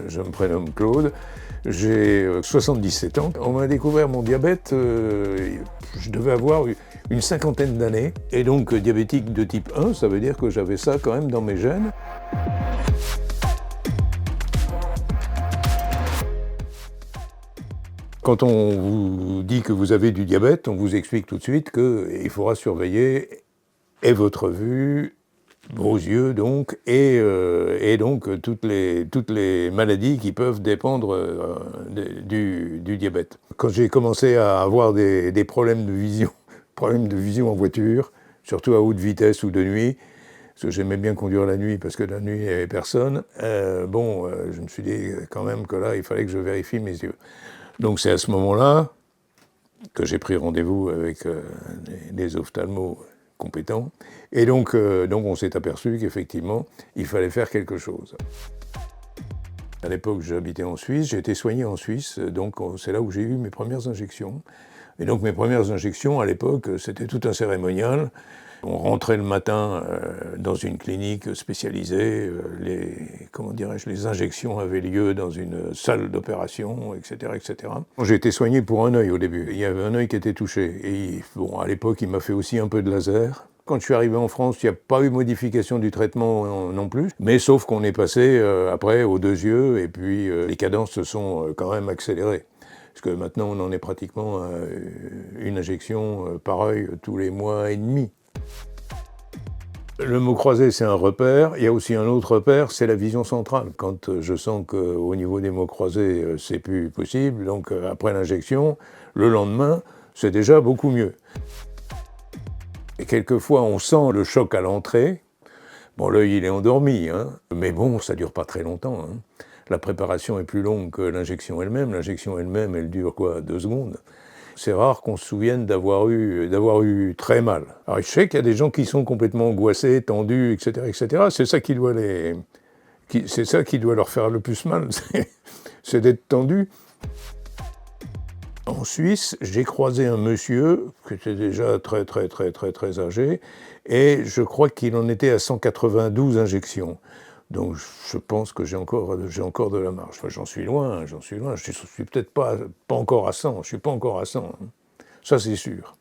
je me prénomme Claude, j'ai 77 ans. On m'a découvert mon diabète, je devais avoir une cinquantaine d'années. Et donc diabétique de type 1, ça veut dire que j'avais ça quand même dans mes gènes. Quand on vous dit que vous avez du diabète, on vous explique tout de suite qu'il faudra surveiller et votre vue, vos yeux donc, et donc toutes les maladies qui peuvent dépendre du diabète. Quand j'ai commencé à avoir des problèmes de vision en voiture, surtout à haute vitesse ou de nuit, parce que j'aimais bien conduire la nuit, parce que la nuit il n'y avait personne, je me suis dit quand même que là il fallait que je vérifie mes yeux. Donc c'est à ce moment-là que j'ai pris rendez-vous avec des ophtalmos compétents. Et donc on s'est aperçu qu'effectivement, il fallait faire quelque chose. À l'époque, j'habitais en Suisse, j'ai été soigné en Suisse, donc c'est là où j'ai eu mes premières injections. Et donc mes premières injections, à l'époque, c'était tout un cérémonial. On rentrait le matin dans une clinique spécialisée, les injections avaient lieu dans une salle d'opération, etc., etc. J'ai été soigné pour un œil au début, il y avait un œil qui était touché. Et à l'époque, il m'a fait aussi un peu de laser. Quand je suis arrivé en France, il n'y a pas eu modification du traitement non plus, mais sauf qu'on est passé après aux deux yeux, et puis les cadences se sont quand même accélérées. Parce que maintenant, on en est pratiquement à une injection par œil tous les mois et demi. Le mot croisé, c'est un repère. Il y a aussi un autre repère, c'est la vision centrale. Quand je sens qu'au niveau des mots croisés, c'est plus possible, donc après l'injection, le lendemain, c'est déjà beaucoup mieux. Et quelquefois, on sent le choc à l'entrée. Bon, l'œil, il est endormi, hein, mais bon, ça dure pas très longtemps. Hein. La préparation est plus longue que l'injection elle-même. L'injection elle-même, elle dure quoi, 2 secondes. C'est rare qu'on se souvienne d'avoir eu très mal. Alors je sais qu'il y a des gens qui sont complètement angoissés, tendus, etc., etc. C'est ça qui doit leur faire le plus mal, c'est d'être tendu. En Suisse, j'ai croisé un monsieur qui était déjà très âgé, et je crois qu'il en était à 192 injections. Donc je pense que j'ai encore de la marge. Enfin, j'en suis loin. Je suis peut-être pas encore à 100. Je suis pas encore à 100. Hein. Ça, c'est sûr.